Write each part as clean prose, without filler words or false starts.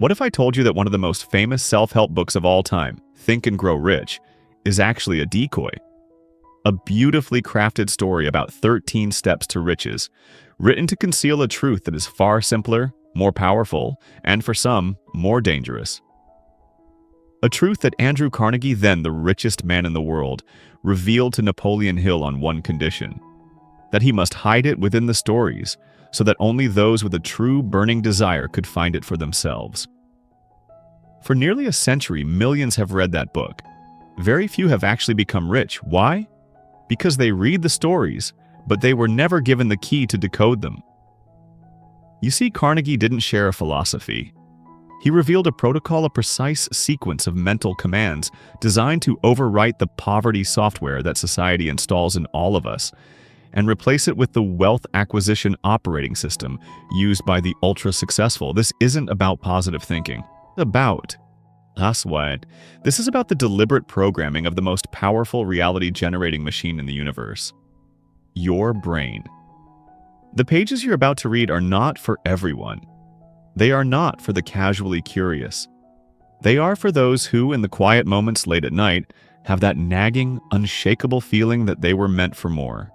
What if I told you that one of the most famous self-help books of all time, Think and Grow Rich, is actually a decoy? A beautifully crafted story about 13 steps to riches, written to conceal a truth that is far simpler, more powerful, and for some, more dangerous. A truth that Andrew Carnegie, then the richest man in the world, revealed to Napoleon Hill on one condition: that he must hide it within the stories, so that only those with a true burning desire could find it for themselves. For nearly a century, millions have read that book. Very few have actually become rich. Why? Because they read the stories, but they were never given the key to decode them. You see, Carnegie didn't share a philosophy. He revealed a protocol, a precise sequence of mental commands designed to overwrite the poverty software that society installs in all of us and replace it with the wealth acquisition operating system used by the ultra-successful. This isn't about positive thinking. This is about the deliberate programming of the most powerful reality-generating machine in the universe: your brain. The pages you're about to read are not for everyone. They are not for the casually curious. They are for those who, in the quiet moments late at night, have that nagging, unshakable feeling that they were meant for more.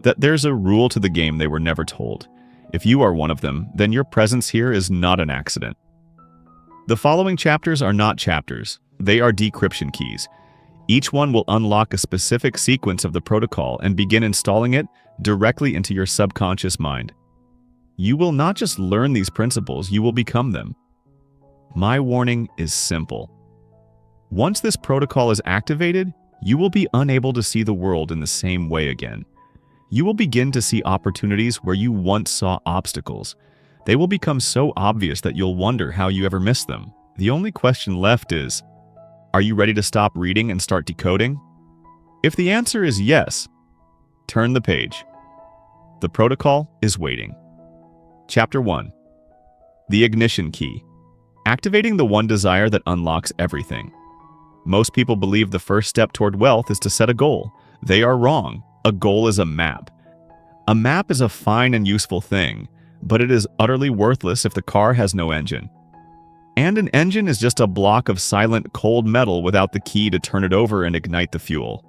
That there's a rule to the game they were never told. If you are one of them, then your presence here is not an accident. The following chapters are not chapters. They are decryption keys. Each one will unlock a specific sequence of the protocol and begin installing it directly into your subconscious mind. You will not just learn these principles, you will become them. My warning is simple. Once this protocol is activated, you will be unable to see the world in the same way again. You will begin to see opportunities where you once saw obstacles. They will become so obvious that you'll wonder how you ever missed them. The only question left is, are you ready to stop reading and start decoding? If the answer is yes, turn the page. The protocol is waiting. Chapter 1. The Ignition Key. Activating the one desire that unlocks everything. Most people believe the first step toward wealth is to set a goal. They are wrong. A goal is a map. A map is a fine and useful thing, but it is utterly worthless if the car has no engine. And an engine is just a block of silent, cold metal without the key to turn it over and ignite the fuel.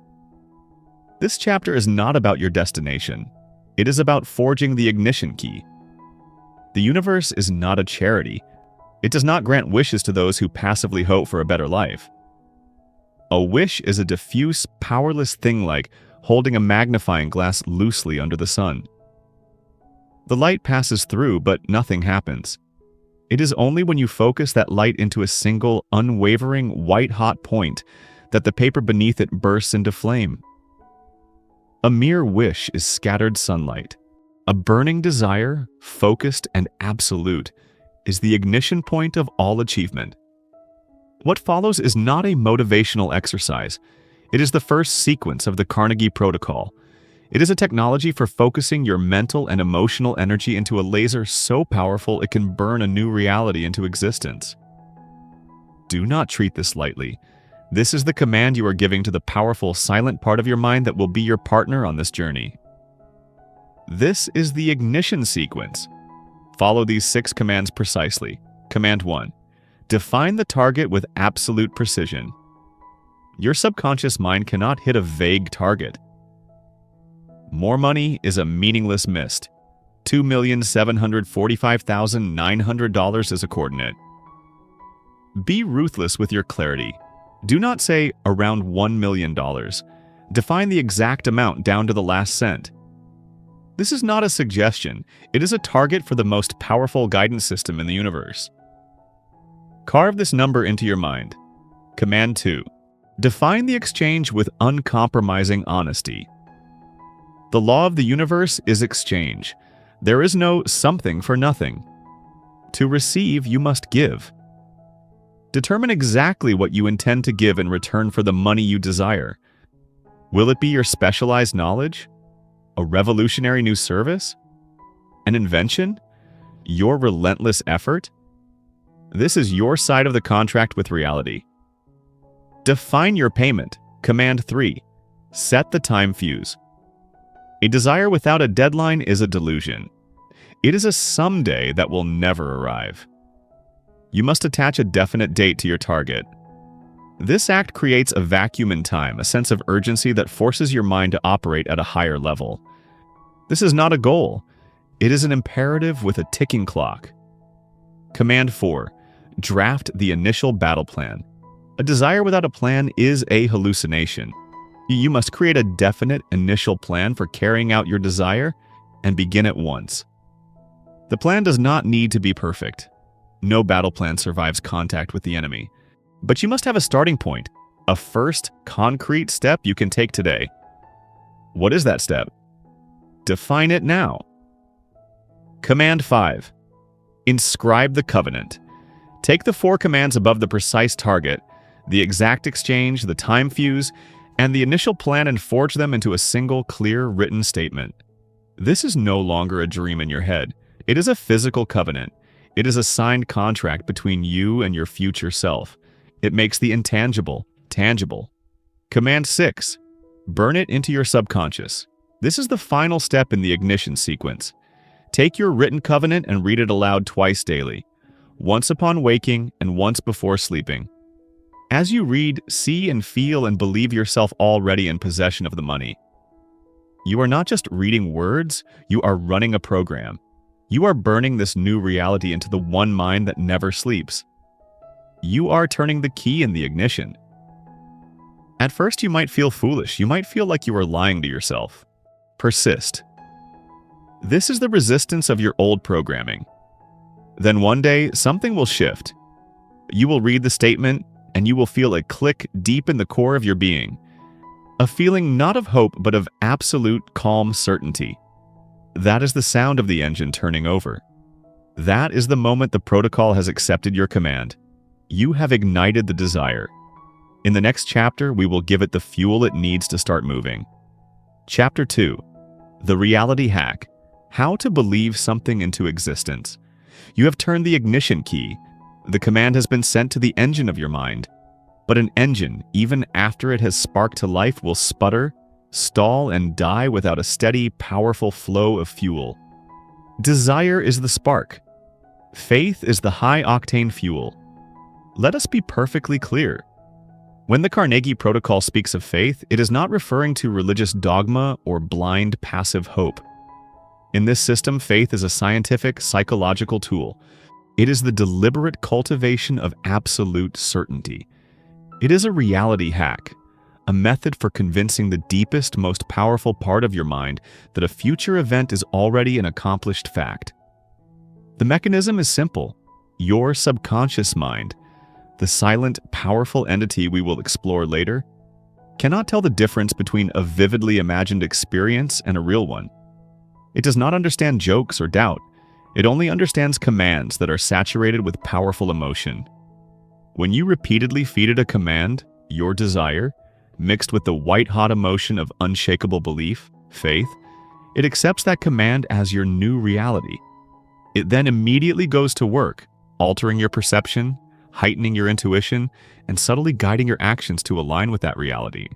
This chapter is not about your destination. It is about forging the ignition key. The universe is not a charity. It does not grant wishes to those who passively hope for a better life. A wish is a diffuse, powerless thing like holding a magnifying glass loosely under the sun. The light passes through, but nothing happens. It is only when you focus that light into a single, unwavering, white-hot point that the paper beneath it bursts into flame. A mere wish is scattered sunlight. A burning desire, focused and absolute, is the ignition point of all achievement. What follows is not a motivational exercise. It is the first sequence of the Carnegie Protocol. It is a technology for focusing your mental and emotional energy into a laser so powerful it can burn a new reality into existence. Do not treat this lightly. This is the command you are giving to the powerful, silent part of your mind that will be your partner on this journey. This is the ignition sequence. Follow these 6 commands precisely. Command 1. Define the target with absolute precision. Your subconscious mind cannot hit a vague target. More money is a meaningless mist. $2,745,900 is a coordinate. Be ruthless with your clarity. Do not say around $1 million. Define the exact amount down to the last cent. This is not a suggestion. It is a target for the most powerful guidance system in the universe. Carve this number into your mind. Command 2. Define the exchange with uncompromising honesty. The law of the universe is exchange. There is no something for nothing. To receive, you must give. Determine exactly what you intend to give in return for the money you desire. Will it be your specialized knowledge? A revolutionary new service? An invention? Your relentless effort? This is your side of the contract with reality. Define your payment. Command 3. Set the time fuse. A desire without a deadline is a delusion. It is a someday that will never arrive. You must attach a definite date to your target. This act creates a vacuum in time, a sense of urgency that forces your mind to operate at a higher level. This is not a goal. It is an imperative with a ticking clock. Command 4. Draft the initial battle plan. A desire without a plan is a hallucination. You must create a definite initial plan for carrying out your desire and begin at once. The plan does not need to be perfect. No battle plan survives contact with the enemy. But you must have a starting point, a first concrete step you can take today. What is that step? Define it now. Command 5. Inscribe the covenant. Take the 4 commands above the precise target, the exact exchange, the time fuse, and the initial plan and forge them into a single clear written statement. This is no longer a dream in your head. It is a physical covenant. It is a signed contract between you and your future self. It makes the intangible tangible. Command 6. Burn it into your subconscious. This is the final step in the ignition sequence. Take your written covenant and read it aloud twice daily, once upon waking and once before sleeping. As you read, see and feel and believe yourself already in possession of the money. You are not just reading words, you are running a program. You are burning this new reality into the one mind that never sleeps. You are turning the key in the ignition. At first you might feel foolish, you might feel like you are lying to yourself. Persist. This is the resistance of your old programming. Then one day, something will shift. You will read the statement, and you will feel a click deep in the core of your being. A feeling not of hope, but of absolute calm certainty. That is the sound of the engine turning over. That is the moment the protocol has accepted your command. You have ignited the desire. In the next chapter, we will give it the fuel it needs to start moving. Chapter 2. The Reality Hack. How to believe something into existence. You have turned the ignition key. The command has been sent to the engine of your mind. But an engine, even after it has sparked to life, will sputter, stall, and die without a steady, powerful flow of fuel. Desire is the spark. Faith is the high-octane fuel. Let us be perfectly clear. When the Carnegie Protocol speaks of faith, it is not referring to religious dogma or blind, passive hope. In this system, faith is a scientific, psychological tool. It is the deliberate cultivation of absolute certainty. It is a reality hack, a method for convincing the deepest, most powerful part of your mind that a future event is already an accomplished fact. The mechanism is simple. Your subconscious mind, the silent, powerful entity we will explore later, cannot tell the difference between a vividly imagined experience and a real one. It does not understand jokes or doubt. It only understands commands that are saturated with powerful emotion. When you repeatedly feed it a command, your desire, mixed with the white-hot emotion of unshakable belief, faith, it accepts that command as your new reality. It then immediately goes to work, altering your perception, heightening your intuition, and subtly guiding your actions to align with that reality.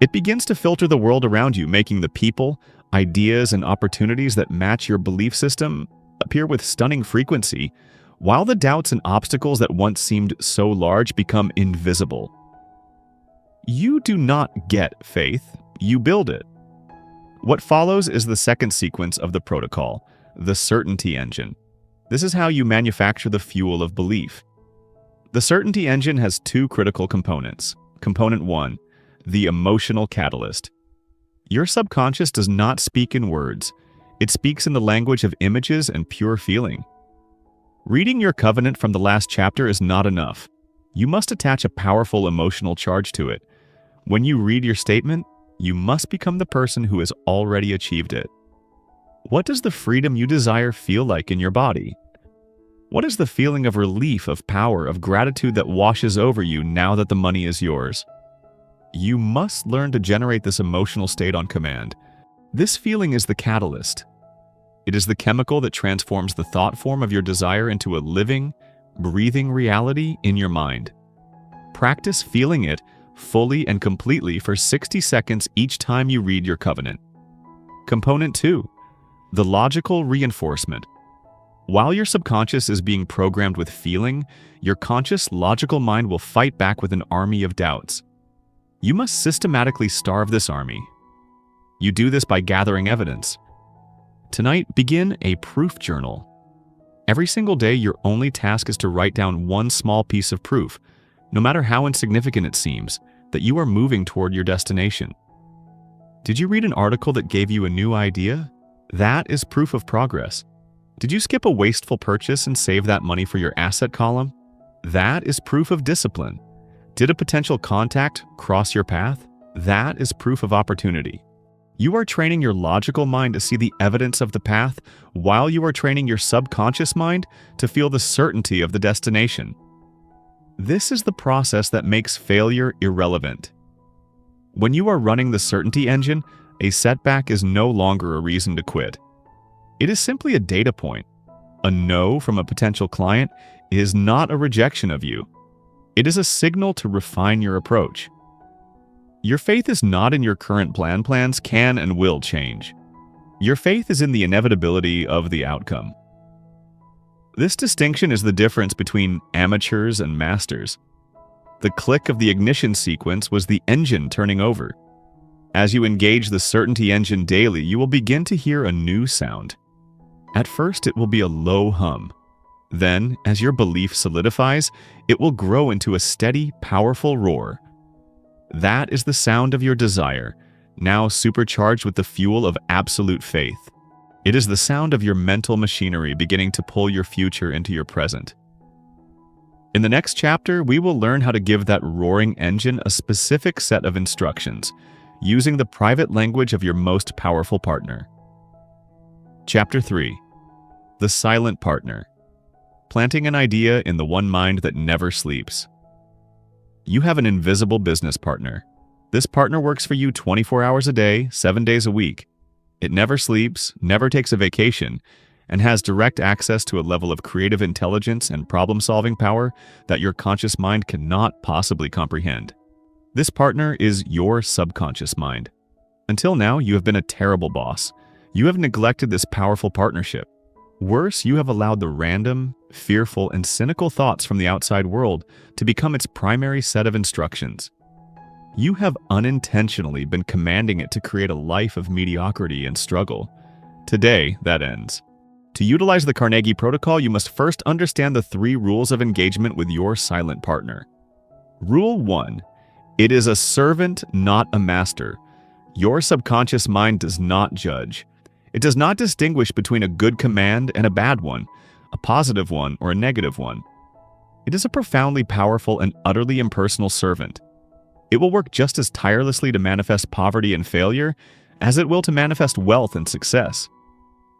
It begins to filter the world around you, making the people, ideas, and opportunities that match your belief system appear with stunning frequency, while the doubts and obstacles that once seemed so large become invisible. You do not get faith, you build it. What follows is the second sequence of the protocol, the certainty engine. This is how you manufacture the fuel of belief. The certainty engine has 2 critical components. Component 1, the emotional catalyst. Your subconscious does not speak in words. It speaks in the language of images and pure feeling. Reading your covenant from the last chapter is not enough. You must attach a powerful emotional charge to it. When you read your statement, you must become the person who has already achieved it. What does the freedom you desire feel like in your body? What is the feeling of relief, of power, of gratitude that washes over you now that the money is yours? You must learn to generate this emotional state on command. This feeling is the catalyst. It is the chemical that transforms the thought form of your desire into a living, breathing reality in your mind. Practice feeling it fully and completely for 60 seconds each time you read your covenant. Component 2, the logical reinforcement. While your subconscious is being programmed with feeling, your conscious, logical mind will fight back with an army of doubts. You must systematically starve this army. You do this by gathering evidence. Tonight, begin a proof journal. Every single day, your only task is to write down one small piece of proof, no matter how insignificant it seems, that you are moving toward your destination. Did you read an article that gave you a new idea? That is proof of progress. Did you skip a wasteful purchase and save that money for your asset column? That is proof of discipline. Did a potential contact cross your path? That is proof of opportunity. You are training your logical mind to see the evidence of the path while you are training your subconscious mind to feel the certainty of the destination. This is the process that makes failure irrelevant. When you are running the certainty engine, a setback is no longer a reason to quit. It is simply a data point. A no from a potential client is not a rejection of you. It is a signal to refine your approach. Your faith is not in your current plans can and will change. Your faith is in the inevitability of the outcome. This distinction is the difference between amateurs and masters. The click of the ignition sequence was the engine turning over. As you engage the certainty engine daily, you will begin to hear a new sound. At first, it will be a low hum. Then, as your belief solidifies, it will grow into a steady, powerful roar. That is the sound of your desire, now supercharged with the fuel of absolute faith. It is the sound of your mental machinery beginning to pull your future into your present. In the next chapter, we will learn how to give that roaring engine a specific set of instructions, using the private language of your most powerful partner. Chapter 3. The Silent Partner. Planting an idea in the one mind that never sleeps. You have an invisible business partner. This partner works for you 24 hours a day, 7 days a week. It never sleeps, never takes a vacation, and has direct access to a level of creative intelligence and problem-solving power that your conscious mind cannot possibly comprehend. This partner is your subconscious mind. Until now, you have been a terrible boss. You have neglected this powerful partnership. Worse, you have allowed the random, fearful, and cynical thoughts from the outside world to become its primary set of instructions. You have unintentionally been commanding it to create a life of mediocrity and struggle. Today, that ends. To utilize the Carnegie Protocol, you must first understand the 3 rules of engagement with your silent partner. Rule 1. It is a servant, not a master. Your subconscious mind does not judge. It does not distinguish between a good command and a bad one, a positive one or a negative one. It is a profoundly powerful and utterly impersonal servant. It will work just as tirelessly to manifest poverty and failure as it will to manifest wealth and success.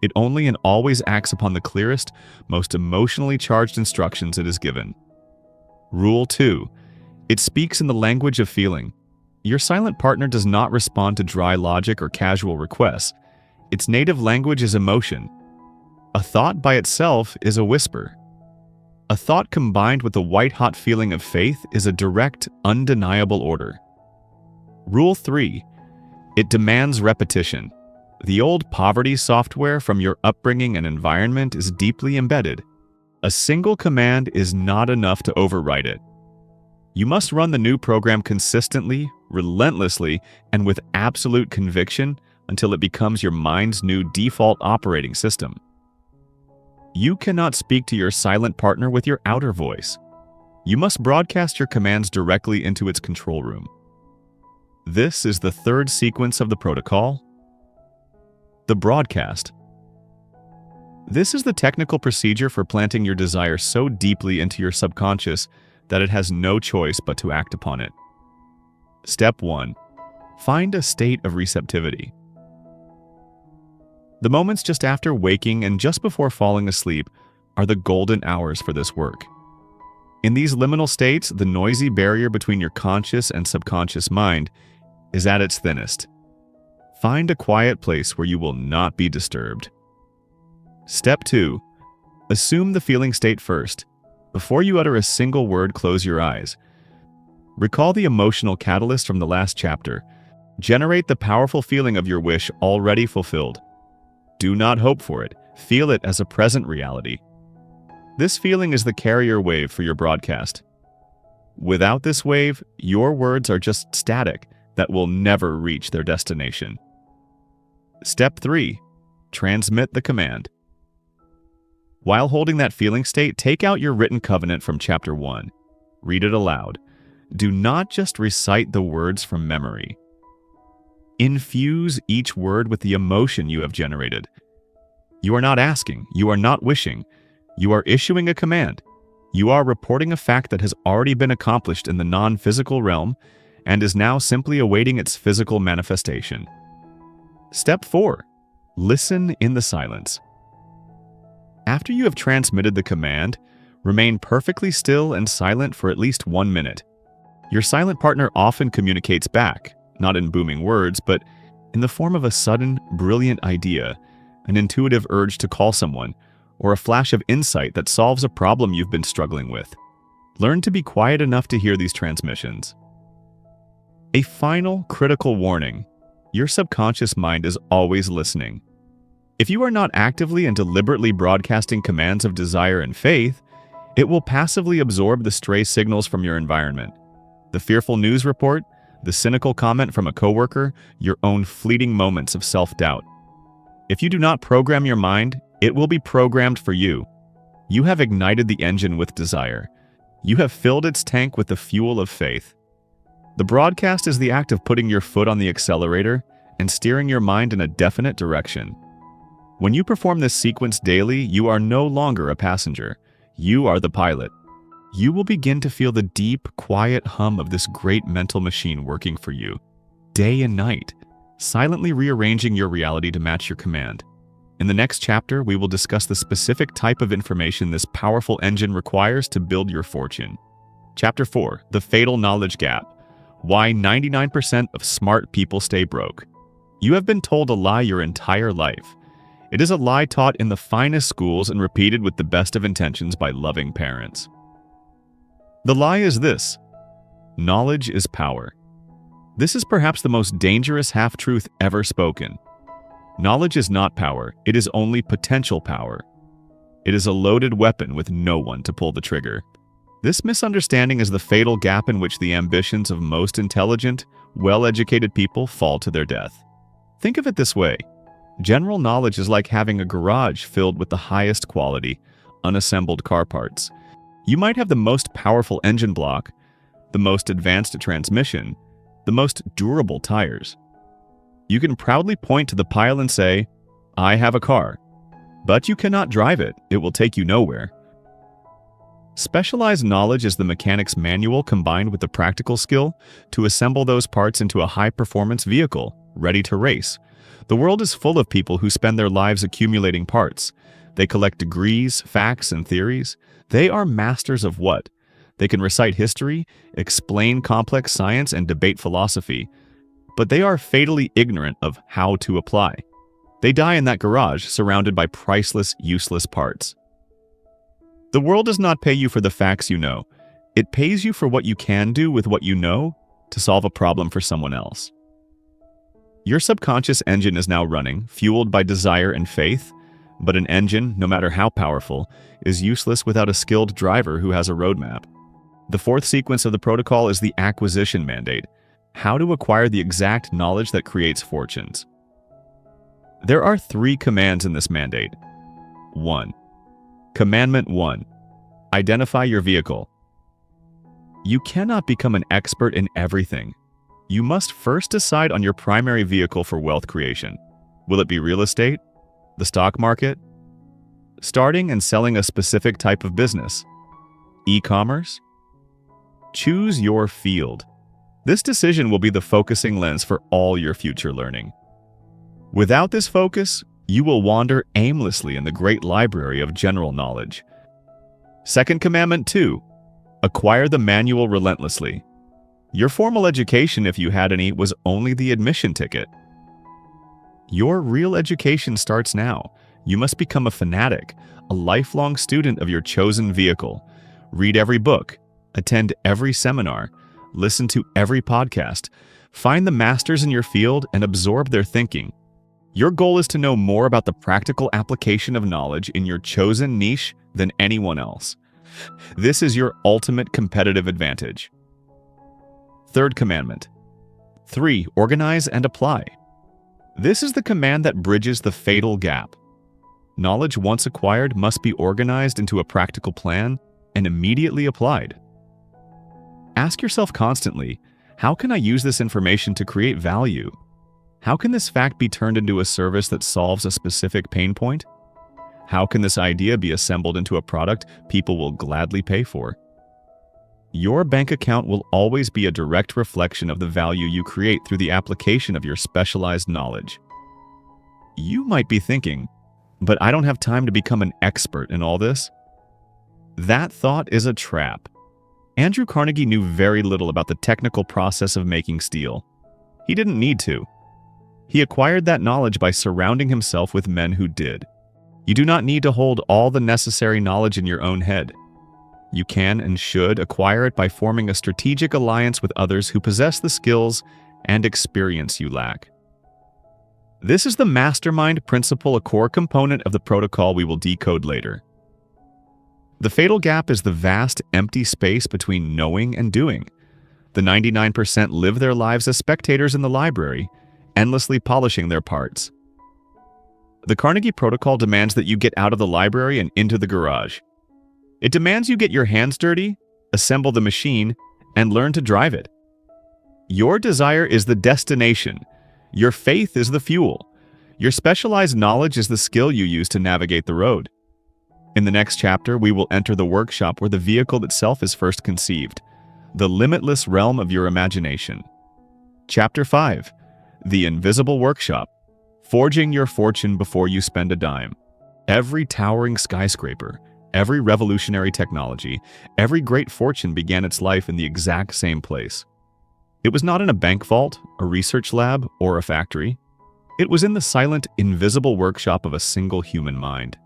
It only and always acts upon the clearest, most emotionally charged instructions it is given. Rule 2. It speaks in the language of feeling. Your silent partner does not respond to dry logic or casual requests. Its native language is emotion. A thought by itself is a whisper. A thought combined with the white-hot feeling of faith is a direct, undeniable order. Rule 3. It demands repetition. The old poverty software from your upbringing and environment is deeply embedded. A single command is not enough to overwrite it. You must run the new program consistently, relentlessly, and with absolute conviction until it becomes your mind's new default operating system. You cannot speak to your silent partner with your outer voice. You must broadcast your commands directly into its control room. This is the 3rd sequence of the protocol. The broadcast. This is the technical procedure for planting your desire so deeply into your subconscious that it has no choice but to act upon it. Step 1. Find a state of receptivity. The moments just after waking and just before falling asleep are the golden hours for this work. In these liminal states, the noisy barrier between your conscious and subconscious mind is at its thinnest. Find a quiet place where you will not be disturbed. Step 2. Assume the feeling state first. Before you utter a single word, close your eyes. Recall the emotional catalyst from the last chapter. Generate the powerful feeling of your wish already fulfilled. Do not hope for it. Feel it as a present reality. This feeling is the carrier wave for your broadcast. Without this wave, your words are just static that will never reach their destination. Step 3. Transmit the command. While holding that feeling state, take out your written covenant from Chapter 1. Read it aloud. Do not just recite the words from memory. Infuse each word with the emotion you have generated. You are not asking. You are not wishing. You are issuing a command. You are reporting a fact that has already been accomplished in the non-physical realm and is now simply awaiting its physical manifestation. Step 4. Listen in the silence. After you have transmitted the command, remain perfectly still and silent for at least 1 minute. Your silent partner often communicates back, not in booming words, but in the form of a sudden, brilliant idea, an intuitive urge to call someone, or a flash of insight that solves a problem you've been struggling with. Learn to be quiet enough to hear these transmissions. A final, critical warning. Your subconscious mind is always listening. If you are not actively and deliberately broadcasting commands of desire and faith, it will passively absorb the stray signals from your environment. The fearful news report, the cynical comment from a coworker, your own fleeting moments of self-doubt. If you do not program your mind, it will be programmed for you. You have ignited the engine with desire. You have filled its tank with the fuel of faith. The broadcast is the act of putting your foot on the accelerator and steering your mind in a definite direction. When you perform this sequence daily, you are no longer a passenger. You are the pilot. You will begin to feel the deep, quiet hum of this great mental machine working for you, day and night, silently rearranging your reality to match your command. In the next chapter, we will discuss the specific type of information this powerful engine requires to build your fortune. Chapter 4. The Fatal Knowledge Gap. Why 99% of smart people stay broke. You have been told a lie your entire life. It is a lie taught in the finest schools and repeated with the best of intentions by loving parents. The lie is this: knowledge is power. This is perhaps the most dangerous half-truth ever spoken. Knowledge is not power, it is only potential power. It is a loaded weapon with no one to pull the trigger. This misunderstanding is the fatal gap in which the ambitions of most intelligent, well-educated people fall to their death. Think of it this way. General knowledge is like having a garage filled with the highest quality, unassembled car parts. You might have the most powerful engine block, the most advanced transmission, the most durable tires. You can proudly point to the pile and say, "I have a car," but you cannot drive it. It will take you nowhere. Specialized knowledge is the mechanic's manual combined with the practical skill to assemble those parts into a high-performance vehicle, ready to race. The world is full of people who spend their lives accumulating parts. They collect degrees, facts, and theories. They are masters of what? They can recite history, explain complex science, and debate philosophy. But they are fatally ignorant of how to apply. They die in that garage, surrounded by priceless, useless parts. The world does not pay you for the facts you know. It pays you for what you can do with what you know to solve a problem for someone else. Your subconscious engine is now running, fueled by desire and faith, but an engine, no matter how powerful, is useless without a skilled driver who has a roadmap. The fourth sequence of the protocol is the acquisition mandate, how to acquire the exact knowledge that creates fortunes. There are 3 commands in this mandate. 1. Commandment 1. Identify your vehicle. You cannot become an expert in everything. You must first decide on your primary vehicle for wealth creation. Will it be real estate? The stock market? Starting and selling a specific type of business? E-commerce? Choose your field. This decision will be the focusing lens for all your future learning. Without this focus, you will wander aimlessly in the great library of general knowledge. Second Commandment 2. Acquire the manual relentlessly. Your formal education, if you had any, was only the admission ticket. Your real education starts now. You must become a fanatic, a lifelong student of your chosen vehicle. Read every book, attend every seminar, listen to every podcast, find the masters in your field and absorb their thinking. Your goal is to know more about the practical application of knowledge in your chosen niche than anyone else. This is your ultimate competitive advantage. Third commandment. 3. Organize and apply. This is the command that bridges the fatal gap. Knowledge once acquired must be organized into a practical plan and immediately applied. Ask yourself constantly, how can I use this information to create value? How can this fact be turned into a service that solves a specific pain point? How can this idea be assembled into a product people will gladly pay for? Your bank account will always be a direct reflection of the value you create through the application of your specialized knowledge. You might be thinking, but I don't have time to become an expert in all this. That thought is a trap. Andrew Carnegie knew very little about the technical process of making steel. He didn't need to. He acquired that knowledge by surrounding himself with men who did. You do not need to hold all the necessary knowledge in your own head. You can and should acquire it by forming a strategic alliance with others who possess the skills and experience you lack. This is the mastermind principle, a core component of the protocol we will decode later. The fatal gap is the vast, empty space between knowing and doing. The 99% live their lives as spectators in the library, endlessly polishing their parts. The Carnegie Protocol demands that you get out of the library and into the garage. It demands you get your hands dirty, assemble the machine, and learn to drive it. Your desire is the destination. Your faith is the fuel. Your specialized knowledge is the skill you use to navigate the road. In the next chapter, we will enter the workshop where the vehicle itself is first conceived, the limitless realm of your imagination. Chapter 5. The Invisible Workshop. Forging your fortune before you spend a dime. Every towering skyscraper, every revolutionary technology, every great fortune began its life in the exact same place. It was not in a bank vault, a research lab, or a factory. It was in the silent, invisible workshop of a single human mind.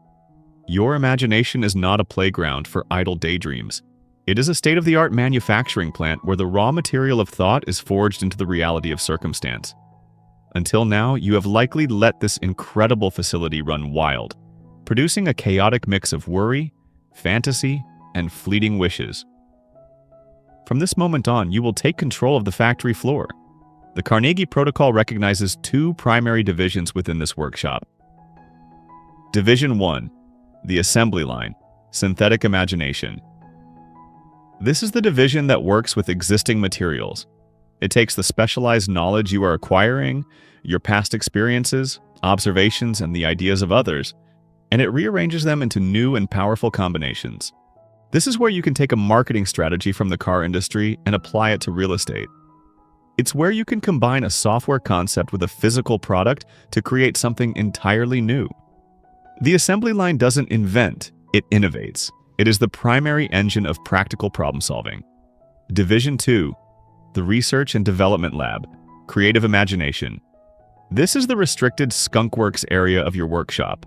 Your imagination is not a playground for idle daydreams. It is a state-of-the-art manufacturing plant where the raw material of thought is forged into the reality of circumstance. Until now, you have likely let this incredible facility run wild, producing a chaotic mix of worry, fantasy, and fleeting wishes. From this moment on, you will take control of the factory floor. The Carnegie Protocol recognizes 2 primary divisions within this workshop. Division 1. The Assembly Line, Synthetic Imagination. This is the division that works with existing materials. It takes the specialized knowledge you are acquiring, your past experiences, observations, and the ideas of others, and it rearranges them into new and powerful combinations. This is where you can take a marketing strategy from the car industry and apply it to real estate. It's where you can combine a software concept with a physical product to create something entirely new. The assembly line doesn't invent, it innovates. It is the primary engine of practical problem solving. Division 2. The Research and Development Lab, Creative Imagination. This is the restricted skunkworks area of your workshop.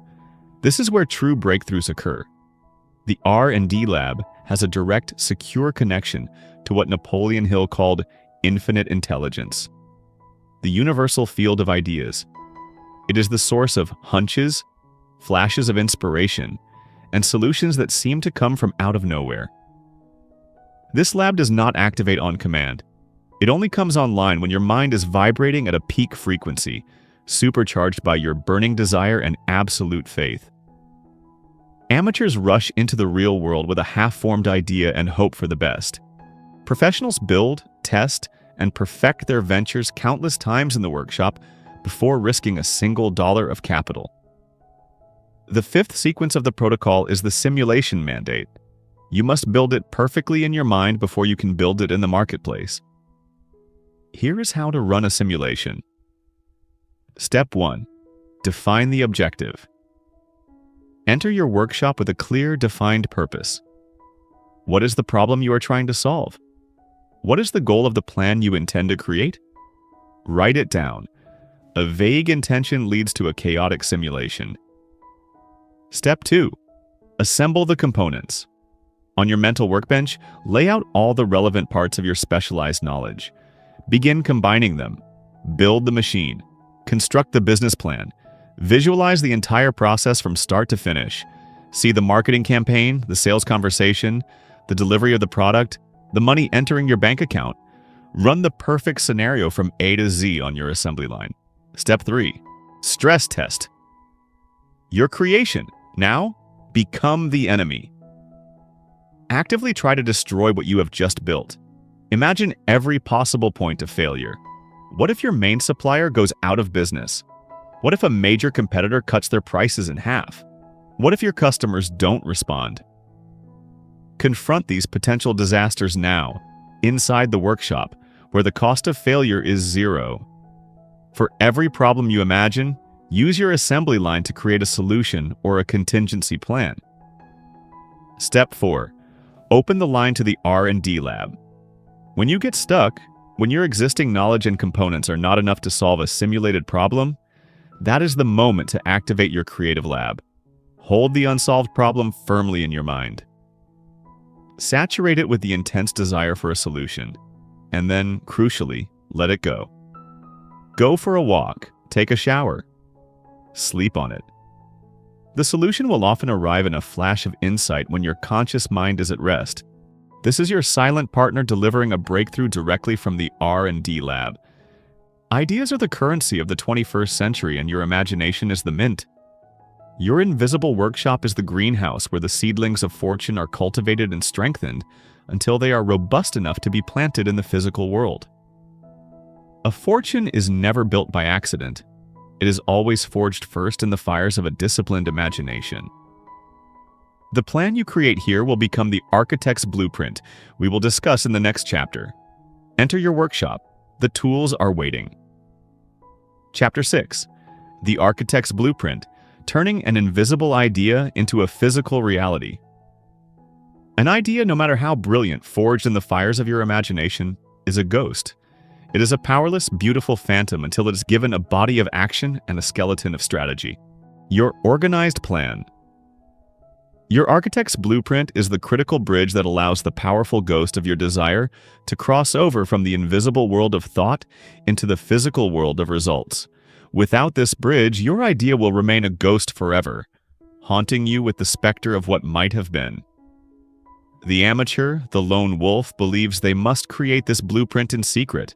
This is where true breakthroughs occur. The R&D lab has a direct, secure connection to what Napoleon Hill called infinite intelligence, the universal field of ideas. It is the source of hunches, flashes of inspiration, and solutions that seem to come from out of nowhere. This lab does not activate on command. It only comes online when your mind is vibrating at a peak frequency, supercharged by your burning desire and absolute faith. Amateurs rush into the real world with a half-formed idea and hope for the best. Professionals build, test, and perfect their ventures countless times in the workshop before risking a single dollar of capital. The 5th sequence of the protocol is the simulation mandate. You must build it perfectly in your mind before you can build it in the marketplace. Here is how to run a simulation. Step 1. Define the objective. Enter your workshop with a clear, defined purpose. What is the problem you are trying to solve? What is the goal of the plan you intend to create? Write it down. A vague intention leads to a chaotic simulation. Step 2. Assemble the components. On your mental workbench, lay out all the relevant parts of your specialized knowledge. Begin combining them. Build the machine. Construct the business plan. Visualize the entire process from start to finish. See the marketing campaign, the sales conversation, the delivery of the product, the money entering your bank account. Run the perfect scenario from A to Z on your assembly line. Step 3. Stress test. Your creation. Now, become the enemy. Actively try to destroy what you have just built. Imagine every possible point of failure. What if your main supplier goes out of business? What if a major competitor cuts their prices in half? What if your customers don't respond? Confront these potential disasters now, inside the workshop, where the cost of failure is 0. For every problem you imagine, use your assembly line to create a solution or a contingency plan. Step 4. Open the line to the R&D lab. When you get stuck, when your existing knowledge and components are not enough to solve a simulated problem, that is the moment to activate your creative lab. Hold the unsolved problem firmly in your mind. Saturate it with the intense desire for a solution, and then, crucially, let it go. Go for a walk, take a shower, sleep on it. The solution will often arrive in a flash of insight when your conscious mind is at rest. This is your silent partner delivering a breakthrough directly from the R&D lab. Ideas are the currency of the 21st century, and your imagination is the mint. Your invisible workshop is the greenhouse where the seedlings of fortune are cultivated and strengthened until they are robust enough to be planted in the physical world. A fortune is never built by accident. It is always forged first in the fires of a disciplined imagination. The plan you create here will become the architect's blueprint we will discuss in the next chapter. Enter your workshop. The tools are waiting. Chapter 6. The Architect's Blueprint, turning an invisible idea into a physical reality. An idea, no matter how brilliant, forged in the fires of your imagination, is a ghost. It is a powerless, beautiful phantom until it is given a body of action and a skeleton of strategy. Your organized plan. Your architect's blueprint is the critical bridge that allows the powerful ghost of your desire to cross over from the invisible world of thought into the physical world of results. Without this bridge, your idea will remain a ghost forever, haunting you with the specter of what might have been. The amateur, the lone wolf, believes they must create this blueprint in secret.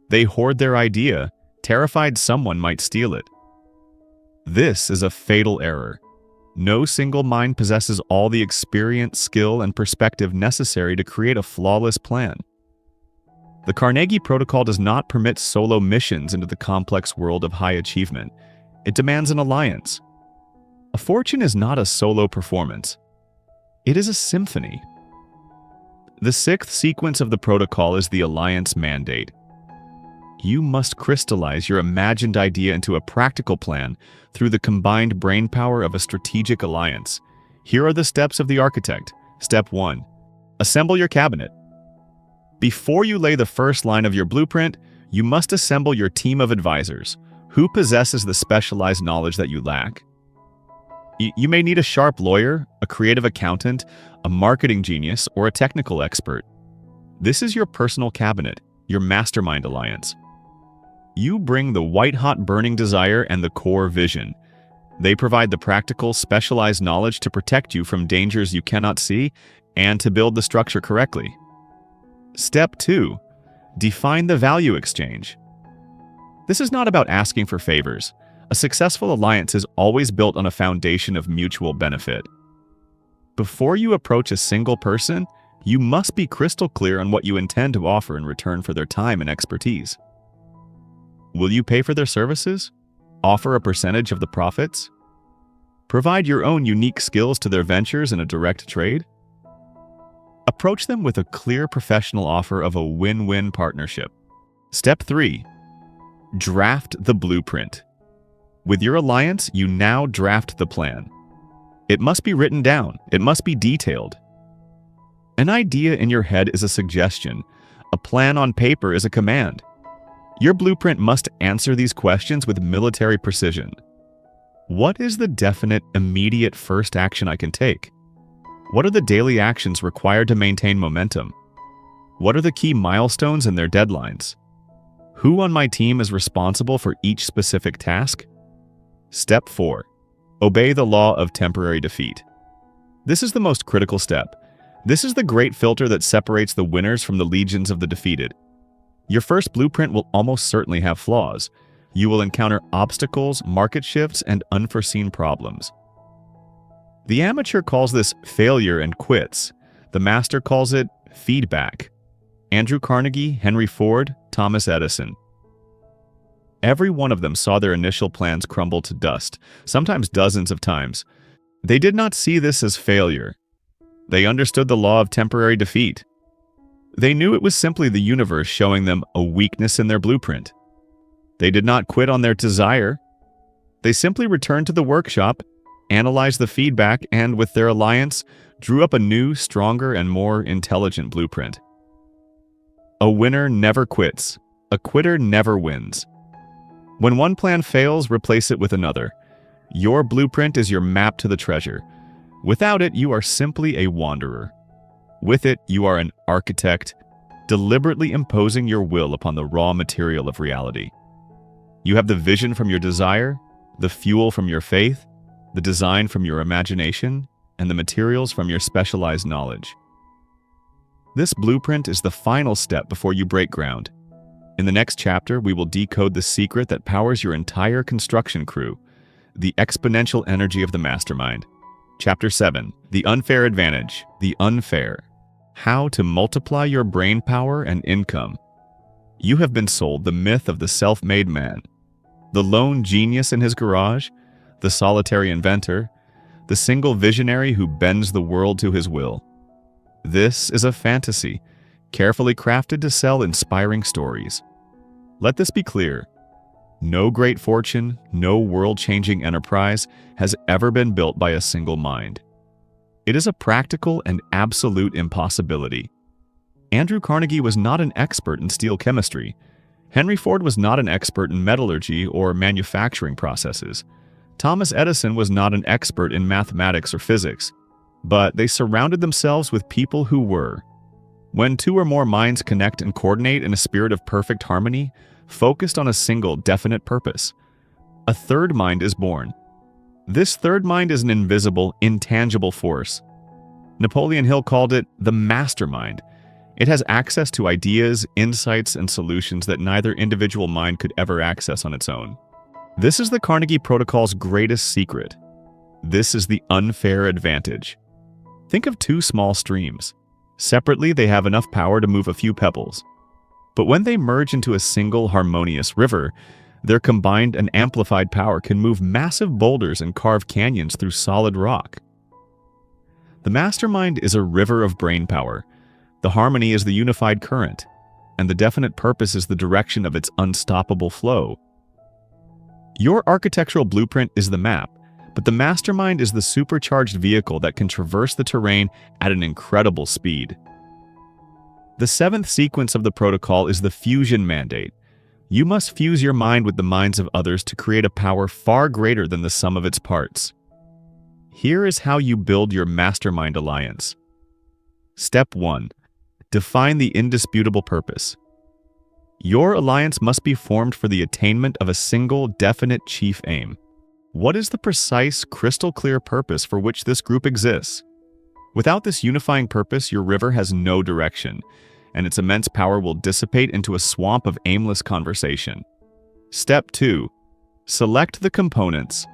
They hoard their idea, terrified someone might steal it. This is a fatal error. No single mind possesses all the experience, skill, and perspective necessary to create a flawless plan. The Carnegie Protocol does not permit solo missions into the complex world of high achievement. It demands an alliance. A fortune is not a solo performance. It is a symphony. The 6th sequence of the protocol is the alliance mandate. You must crystallize your imagined idea into a practical plan through the combined brainpower of a strategic alliance. Here are the steps of the architect. Step 1. Assemble your cabinet. Before you lay the first line of your blueprint, you must assemble your team of advisors. Who possesses the specialized knowledge that you lack? You may need a sharp lawyer, a creative accountant, a marketing genius, or a technical expert. This is your personal cabinet, your mastermind alliance. You bring the white-hot burning desire and the core vision. They provide the practical, specialized knowledge to protect you from dangers you cannot see and to build the structure correctly. Step 2. Define the value exchange. This is not about asking for favors. A successful alliance is always built on a foundation of mutual benefit. Before you approach a single person, you must be crystal clear on what you intend to offer in return for their time and expertise. Will you pay for their services? Offer a percentage of the profits? Provide your own unique skills to their ventures in a direct trade? Approach them with a clear professional offer of a win-win partnership. Step 3. Draft the blueprint. With your alliance, you now draft the plan. It must be written down. It must be detailed. An idea in your head is a suggestion. A plan on paper is a command. Your blueprint must answer these questions with military precision. What is the definite, immediate first action I can take? What are the daily actions required to maintain momentum? What are the key milestones and their deadlines? Who on my team is responsible for each specific task? Step 4. Obey the law of temporary defeat. This is the most critical step. This is the great filter that separates the winners from the legions of the defeated. Your first blueprint will almost certainly have flaws. You will encounter obstacles, market shifts, and unforeseen problems. The amateur calls this failure and quits. The master calls it feedback. Andrew Carnegie, Henry Ford, Thomas Edison. Every one of them saw their initial plans crumble to dust, sometimes dozens of times. They did not see this as failure. They understood the law of temporary defeat. They knew it was simply the universe showing them a weakness in their blueprint. They did not quit on their desire. They simply returned to the workshop, analyzed the feedback, and with their alliance, drew up a new, stronger, and more intelligent blueprint. A winner never quits. A quitter never wins. When one plan fails, replace it with another. Your blueprint is your map to the treasure. Without it, you are simply a wanderer. With it, you are an architect, deliberately imposing your will upon the raw material of reality. You have the vision from your desire, the fuel from your faith, the design from your imagination, and the materials from your specialized knowledge. This blueprint is the final step before you break ground. In the next chapter, we will decode the secret that powers your entire construction crew, the exponential energy of the mastermind. Chapter 7. The Unfair Advantage. The Unfair. How to multiply your brain power and income. You have been sold the myth of the self-made man, the lone genius in his garage, the solitary inventor, the single visionary who bends the world to his will. This is a fantasy, carefully crafted to sell inspiring stories. Let this be clear. No great fortune, no world-changing enterprise has ever been built by a single mind. It is a practical and absolute impossibility. Andrew Carnegie was not an expert in steel chemistry. Henry Ford was not an expert in metallurgy or manufacturing processes. Thomas Edison was not an expert in mathematics or physics, but they surrounded themselves with people who were. When two or more minds connect and coordinate in a spirit of perfect harmony, focused on a single definite purpose, a third mind is born. This third mind is an invisible, intangible force. Napoleon Hill called it the mastermind. It has access to ideas, insights, and solutions that neither individual mind could ever access on its own. This is the Carnegie Protocol's greatest secret. This is the unfair advantage. Think of two small streams. Separately, they have enough power to move a few pebbles. But when they merge into a single harmonious river, their combined and amplified power can move massive boulders and carve canyons through solid rock. The mastermind is a river of brain power. The harmony is the unified current, and the definite purpose is the direction of its unstoppable flow. Your architectural blueprint is the map, but the mastermind is the supercharged vehicle that can traverse the terrain at an incredible speed. The seventh sequence of the protocol is the fusion mandate. You must fuse your mind with the minds of others to create a power far greater than the sum of its parts. Here is how you build your mastermind alliance. Step 1. Define the indisputable purpose. Your alliance must be formed for the attainment of a single, definite chief aim. What is the precise, crystal-clear purpose for which this group exists? Without this unifying purpose, your river has no direction, and its immense power will dissipate into a swamp of aimless conversation. Step 2. Select the components.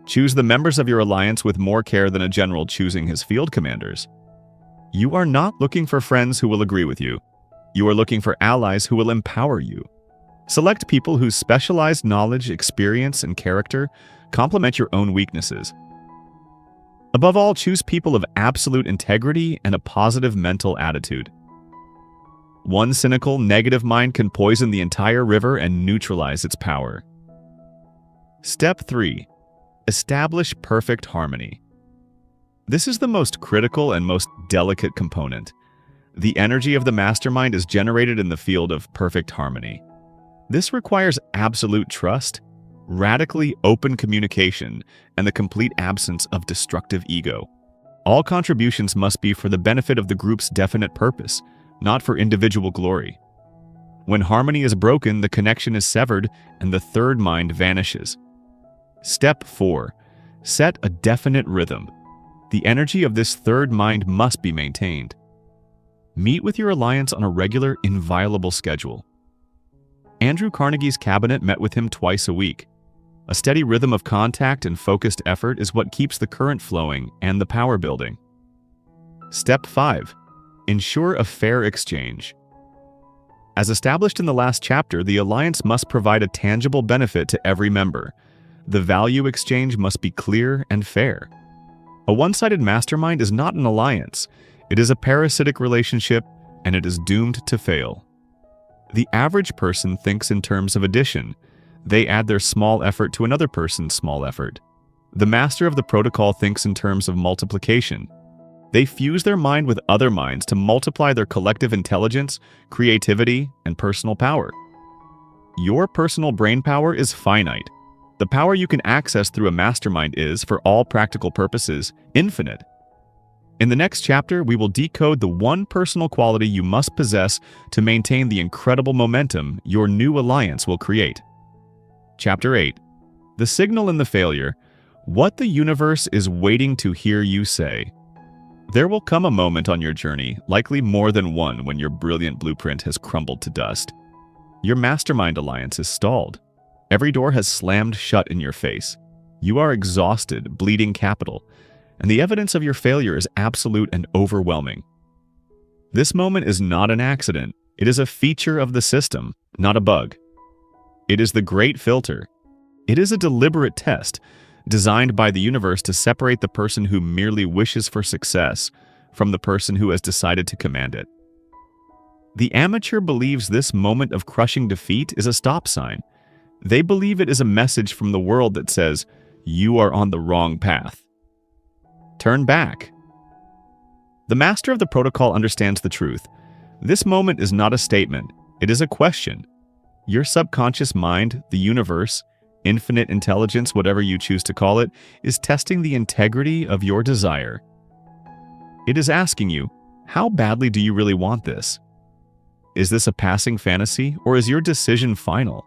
Choose the members of your alliance with more care than a general choosing his field commanders. You are not looking for friends who will agree with you. You are looking for allies who will empower you. Select people whose specialized knowledge, experience, and character complement your own weaknesses. Above all, choose people of absolute integrity and a positive mental attitude. One cynical, negative mind can poison the entire river and neutralize its power. Step 3. Establish perfect harmony. This is the most critical and most delicate component. The energy of the mastermind is generated in the field of perfect harmony. This requires absolute trust, radically open communication, and the complete absence of destructive ego. All contributions must be for the benefit of the group's definite purpose, not for individual glory. When harmony is broken, the connection is severed and the third mind vanishes. Step 4. Set a definite rhythm. The energy of this third mind must be maintained. Meet with your alliance on a regular, inviolable schedule. Andrew Carnegie's cabinet met with him twice a week. A steady rhythm of contact and focused effort is what keeps the current flowing and the power building. Step 5. Ensure a fair exchange. As established in the last chapter, the alliance must provide a tangible benefit to every member. The value exchange must be clear and fair. A one-sided mastermind is not an alliance. It is a parasitic relationship, and it is doomed to fail. The average person thinks in terms of addition. They add their small effort to another person's small effort. The master of the protocol thinks in terms of multiplication. They fuse their mind with other minds to multiply their collective intelligence, creativity, and personal power. Your personal brain power is finite. The power you can access through a mastermind is, for all practical purposes, infinite. In the next chapter, we will decode the one personal quality you must possess to maintain the incredible momentum your new alliance will create. Chapter 8. The Signal in the Failure. What the universe is waiting to hear you say. There will come a moment on your journey, likely more than one, when your brilliant blueprint has crumbled to dust. Your mastermind alliance is stalled. Every door has slammed shut in your face. You are exhausted, bleeding capital, and the evidence of your failure is absolute and overwhelming. This moment is not an accident. It is a feature of the system, not a bug. It is the great filter. It is a deliberate test, designed by the universe to separate the person who merely wishes for success from the person who has decided to command it. The amateur believes this moment of crushing defeat is a stop sign. They believe it is a message from the world that says, "You are on the wrong path. Turn back." The master of the protocol understands the truth. This moment is not a statement, it is a question. Your subconscious mind, the universe, infinite intelligence, whatever you choose to call it, is testing the integrity of your desire. It is asking you, how badly do you really want this? Is this a passing fantasy, or is your decision final?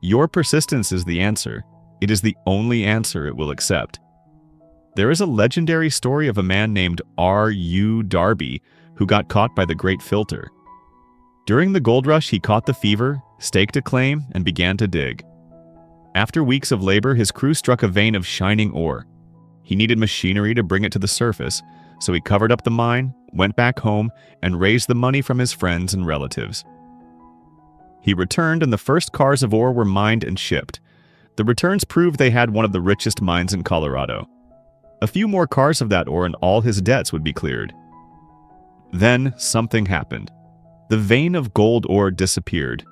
Your persistence is the answer. It is the only answer it will accept. There is a legendary story of a man named R.U. Darby who got caught by the Great Filter. During the gold rush, he caught the fever, staked a claim, and began to dig. After weeks of labor, his crew struck a vein of shining ore. He needed machinery to bring it to the surface, so he covered up the mine, went back home, and raised the money from his friends and relatives. He returned, and the first cars of ore were mined and shipped. The returns proved they had one of the richest mines in Colorado. A few more cars of that ore and all his debts would be cleared. Then something happened. The vein of gold ore disappeared.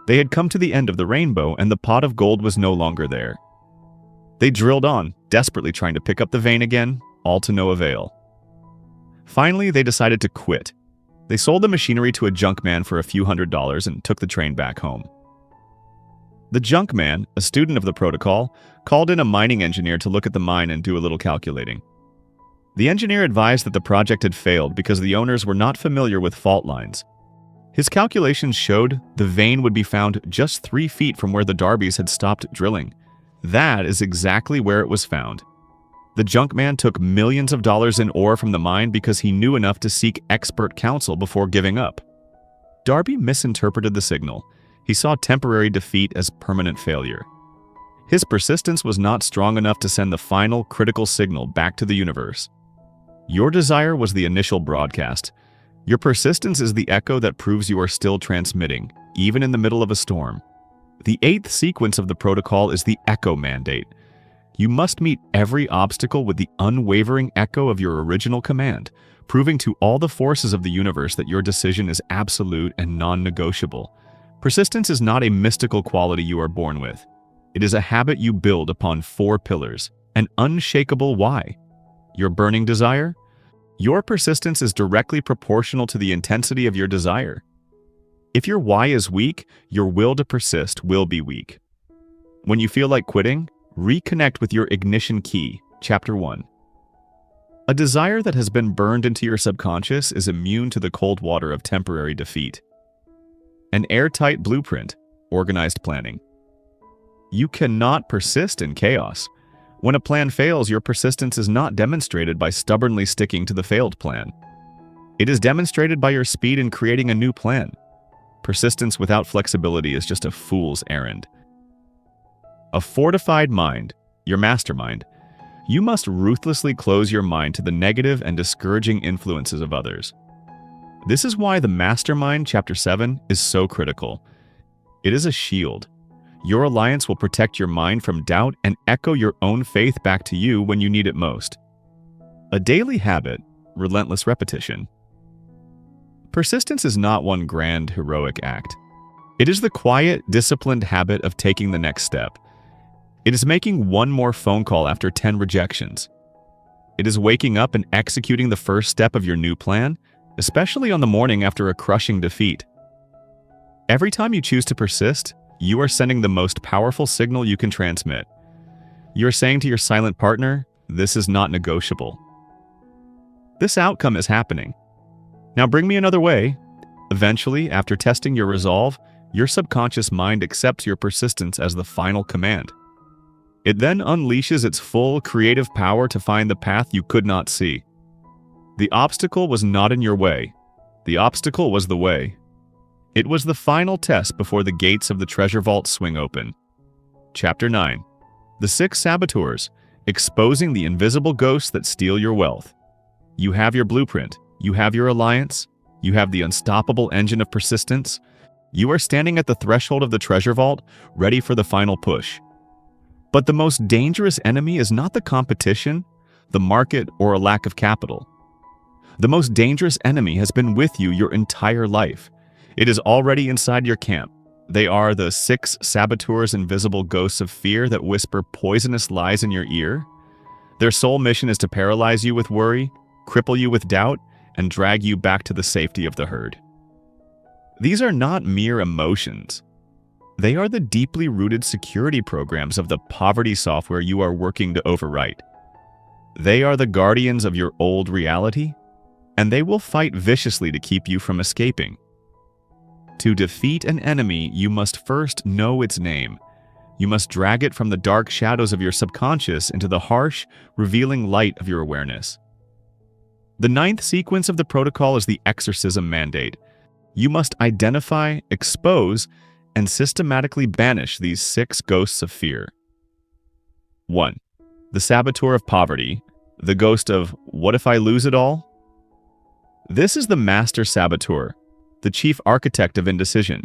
They had come to the end of the rainbow, and the pot of gold was no longer there. They drilled on, desperately trying to pick up the vein again, all to no avail. Finally, they decided to quit. They sold the machinery to a junk man for a few $100s and took the train back home. The junk man, a student of the protocol, called in a mining engineer to look at the mine and do a little calculating. The engineer advised that the project had failed because the owners were not familiar with fault lines. His calculations showed the vein would be found just 3 feet from where the Darbys had stopped drilling. That is exactly where it was found. The junk man took millions of dollars in ore from the mine because he knew enough to seek expert counsel before giving up. Darby misinterpreted the signal. He saw temporary defeat as permanent failure. His persistence was not strong enough to send the final critical signal back to the universe. Your desire was the initial broadcast. Your persistence is the echo that proves you are still transmitting, even in the middle of a storm. The 8th sequence of the protocol is the echo mandate. You must meet every obstacle with the unwavering echo of your original command, proving to all the forces of the universe that your decision is absolute and non-negotiable. Persistence is not a mystical quality you are born with. It is a habit you build upon 4 pillars, an unshakable why. Your burning desire? Your persistence is directly proportional to the intensity of your desire. If your why is weak, your will to persist will be weak. When you feel like quitting, reconnect with your ignition key, Chapter 1. A desire that has been burned into your subconscious is immune to the cold water of temporary defeat. An airtight blueprint, organized planning. You cannot persist in chaos. When a plan fails, your persistence is not demonstrated by stubbornly sticking to the failed plan. It is demonstrated by your speed in creating a new plan. Persistence without flexibility is just a fool's errand. A fortified mind, your mastermind. You must ruthlessly close your mind to the negative and discouraging influences of others. This is why the Mastermind, Chapter 7, is so critical. It is a shield. Your alliance will protect your mind from doubt and echo your own faith back to you when you need it most. A daily habit, relentless repetition. Persistence is not one grand, heroic act. It is the quiet, disciplined habit of taking the next step. It is making one more phone call after 10 rejections. It is waking up and executing the first step of your new plan, especially on the morning after a crushing defeat. Every time you choose to persist, you are sending the most powerful signal you can transmit. You are saying to your silent partner, "This is not negotiable." This outcome is happening. Now bring me another way. Eventually, after testing your resolve, your subconscious mind accepts your persistence as the final command. It then unleashes its full creative power to find the path you could not see. The obstacle was not in your way. The obstacle was the way. It was the final test before the gates of the treasure vault swing open. Chapter 9. The 6 Saboteurs, exposing the invisible ghosts that steal your wealth. You have your blueprint. You have your alliance. You have the unstoppable engine of persistence. You are standing at the threshold of the treasure vault, ready for the final push. But the most dangerous enemy is not the competition, the market, or a lack of capital. The most dangerous enemy has been with you your entire life. It is already inside your camp. They are the 6 Saboteurs' invisible ghosts of fear that whisper poisonous lies in your ear. Their sole mission is to paralyze you with worry, cripple you with doubt, and drag you back to the safety of the herd. These are not mere emotions. They are the deeply rooted security programs of the poverty software you are working to overwrite. They are the guardians of your old reality, and they will fight viciously to keep you from escaping. To defeat an enemy, you must first know its name. You must drag it from the dark shadows of your subconscious into the harsh, revealing light of your awareness. The 9th sequence of the protocol is the exorcism mandate. You must identify, expose, and systematically banish these 6 ghosts of fear. 1. The Saboteur of Poverty, the ghost of "what if I lose it all?" This is the master saboteur, the chief architect of indecision.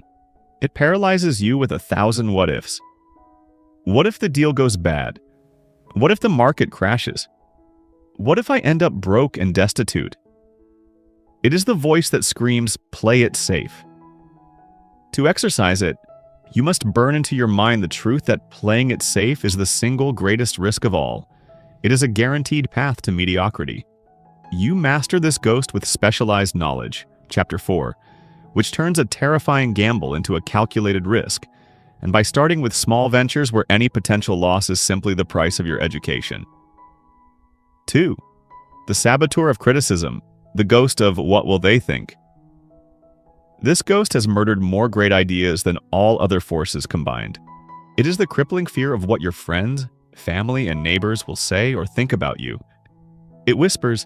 It paralyzes you with 1,000 what-ifs. What if the deal goes bad? What if the market crashes? What if I end up broke and destitute? It is the voice that screams, "Play it safe." To exercise it, you must burn into your mind the truth that playing it safe is the single greatest risk of all. It is a guaranteed path to mediocrity. You master this ghost with specialized knowledge, Chapter 4, which turns a terrifying gamble into a calculated risk, and by starting with small ventures where any potential loss is simply the price of your education. 2. The Saboteur of Criticism, the ghost of "what will they think?" This ghost has murdered more great ideas than all other forces combined. It is the crippling fear of what your friends, family, and neighbors will say or think about you. It whispers,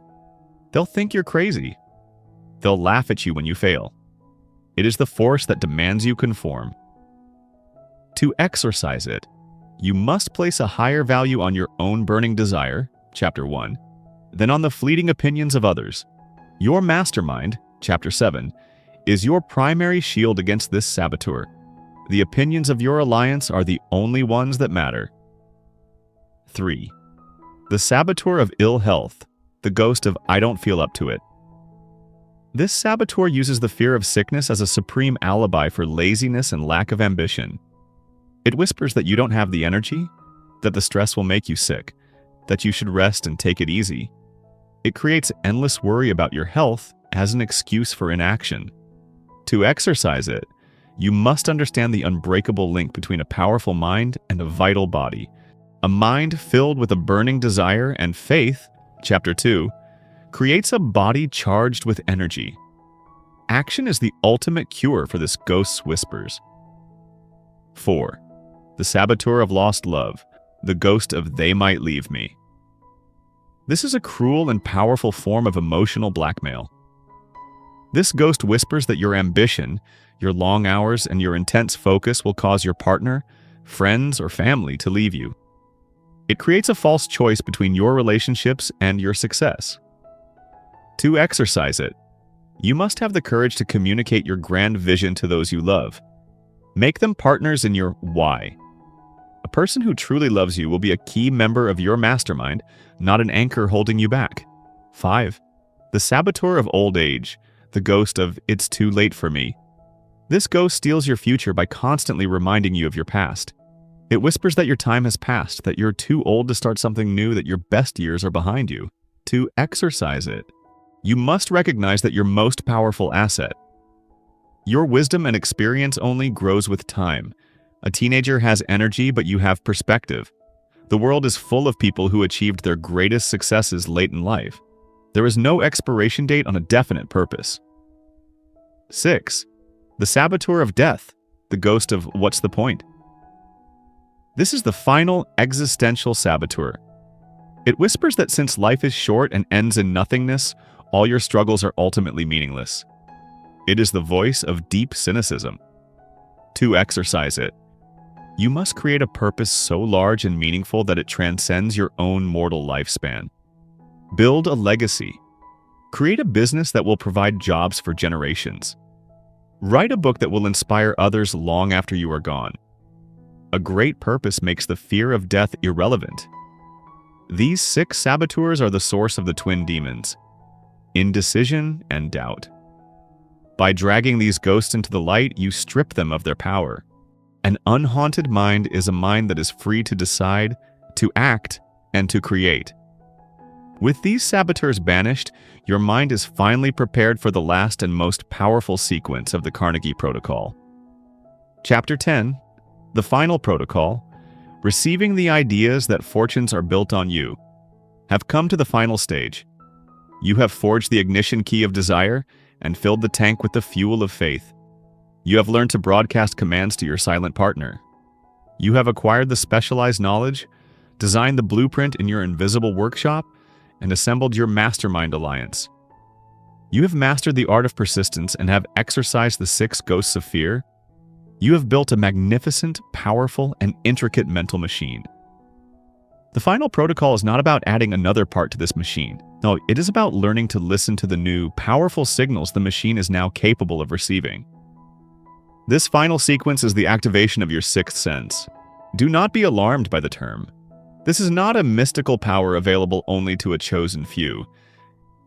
"They'll think you're crazy." They'll laugh at you when you fail. It is the force that demands you conform. To exorcise it, you must place a higher value on your own burning desire, Chapter 1, than on the fleeting opinions of others. Your mastermind, Chapter 7, is your primary shield against this saboteur. The opinions of your alliance are the only ones that matter. 3. The Saboteur of Ill Health, the ghost of "I don't feel up to it." This saboteur uses the fear of sickness as a supreme alibi for laziness and lack of ambition. It whispers that you don't have the energy, that the stress will make you sick, that you should rest and take it easy. It creates endless worry about your health as an excuse for inaction. To exercise it, you must understand the unbreakable link between a powerful mind and a vital body. A mind filled with a burning desire and faith, Chapter 2, creates a body charged with energy. Action is the ultimate cure for this ghost's whispers. 4. the saboteur of lost love, the ghost of they might leave me. This is a cruel and powerful form of emotional blackmail. This ghost whispers that your ambition, your long hours, and your intense focus will cause your partner, friends, or family to leave you. It creates a false choice between your relationships and your success. To exercise it, you must have the courage to communicate your grand vision to those you love. Make them partners in your why. A person who truly loves you will be a key member of your mastermind, not an anchor holding you back. 5. The saboteur of old age, the ghost of it's too late for me. This ghost steals your future by constantly reminding you of your past. It whispers that your time has passed, that you're too old to start something new, that your best years are behind you. To exercise it, you must recognize that your most powerful asset. Your wisdom and experience only grows with time. A teenager has energy, but you have perspective. The world is full of people who achieved their greatest successes late in life. There is no expiration date on a definite purpose. 6. The saboteur of death, the ghost of what's the point? This is the final existential saboteur. It whispers that since life is short and ends in nothingness, all your struggles are ultimately meaningless. It is the voice of deep cynicism. To exercise it, you must create a purpose so large and meaningful that it transcends your own mortal lifespan. Build a legacy. Create a business that will provide jobs for generations. Write a book that will inspire others long after you are gone. A great purpose makes the fear of death irrelevant. These 6 saboteurs are the source of the twin demons: indecision and doubt. By dragging these ghosts into the light, you strip them of their power. An unhaunted mind is a mind that is free to decide, to act, and to create. With these saboteurs banished, your mind is finally prepared for the last and most powerful sequence of the Carnegie Protocol. Chapter 10, the final protocol, receiving the ideas that fortunes are built on you, have come to the final stage. You have forged the ignition key of desire and filled the tank with the fuel of faith. You have learned to broadcast commands to your silent partner. You have acquired the specialized knowledge, designed the blueprint in your invisible workshop, and assembled your mastermind alliance. You have mastered the art of persistence and have exercised the 6 ghosts of fear. You have built a magnificent, powerful, and intricate mental machine. The final protocol is not about adding another part to this machine. No, it is about learning to listen to the new, powerful signals the machine is now capable of receiving. This final sequence is the activation of your 6th sense. Do not be alarmed by the term. This is not a mystical power available only to a chosen few.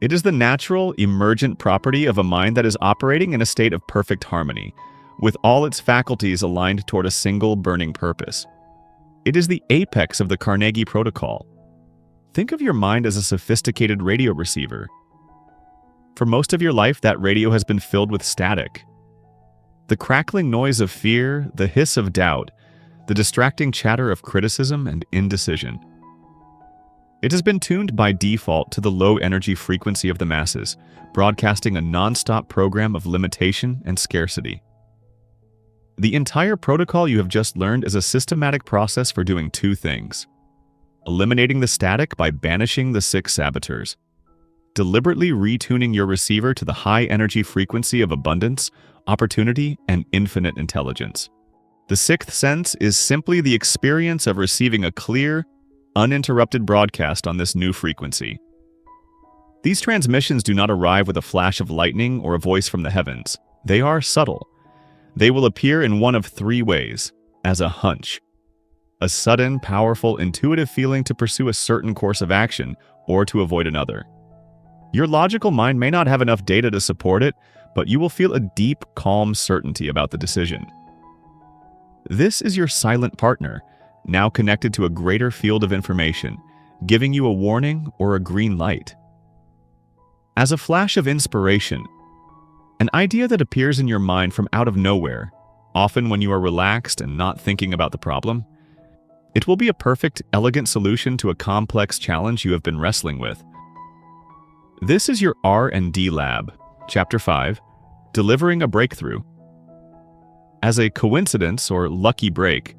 It is the natural, emergent property of a mind that is operating in a state of perfect harmony, with all its faculties aligned toward a single burning purpose. It is the apex of the Carnegie Protocol. Think of your mind as a sophisticated radio receiver. For most of your life, that radio has been filled with static. The crackling noise of fear, the hiss of doubt, the distracting chatter of criticism and indecision. It has been tuned by default to the low-energy frequency of the masses, broadcasting a non-stop program of limitation and scarcity. The entire protocol you have just learned is a systematic process for doing 2 things: eliminating the static by banishing the 6 saboteurs, deliberately retuning your receiver to the high-energy frequency of abundance, opportunity, and infinite intelligence. The 6th sense is simply the experience of receiving a clear, uninterrupted broadcast on this new frequency. These transmissions do not arrive with a flash of lightning or a voice from the heavens. They are subtle. They will appear in one of 3 ways: as a hunch, a sudden, powerful, intuitive feeling to pursue a certain course of action or to avoid another. Your logical mind may not have enough data to support it, but you will feel a deep, calm certainty about the decision. This is your silent partner, now connected to a greater field of information, giving you a warning or a green light. As a flash of inspiration, an idea that appears in your mind from out of nowhere, often when you are relaxed and not thinking about the problem, it will be a perfect, elegant solution to a complex challenge you have been wrestling with. This is your R&D lab, Chapter 5, Delivering a Breakthrough. As a coincidence or lucky break,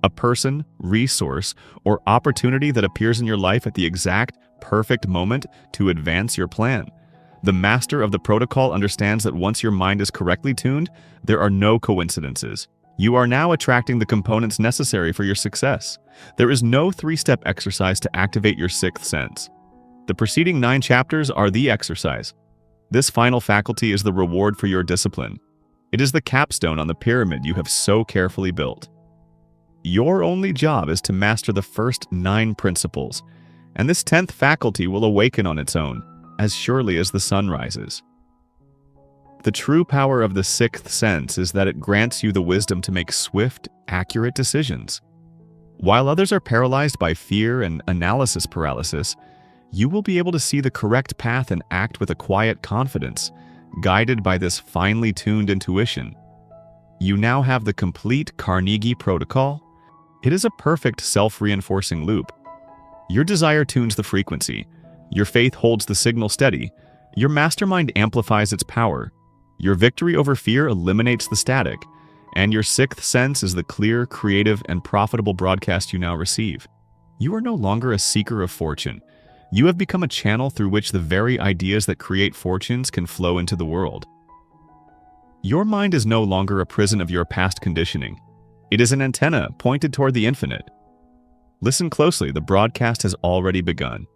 A person, resource, or opportunity that appears in your life at the exact, perfect moment to advance your plan. The master of the protocol understands that once your mind is correctly tuned, there are no coincidences. You are now attracting the components necessary for your success. There is no three-step exercise to activate your sixth sense. The preceding 9 chapters are the exercise. This final faculty is the reward for your discipline. It is the capstone on the pyramid you have so carefully built. Your only job is to master the first 9 principles, and this 10th faculty will awaken on its own, as surely as the sun rises. The true power of the sixth sense is that it grants you the wisdom to make swift, accurate decisions. While others are paralyzed by fear and analysis paralysis, you will be able to see the correct path and act with a quiet confidence, guided by this finely tuned intuition. You now have the complete Carnegie protocol. It is a perfect self-reinforcing loop. Your desire tunes the frequency, your faith holds the signal steady, your mastermind amplifies its power, your victory over fear eliminates the static, and your sixth sense is the clear, creative, and profitable broadcast you now receive. You are no longer a seeker of fortune. You have become a channel through which the very ideas that create fortunes can flow into the world. Your mind is no longer a prison of your past conditioning. It is an antenna pointed toward the infinite. Listen closely, the broadcast has already begun.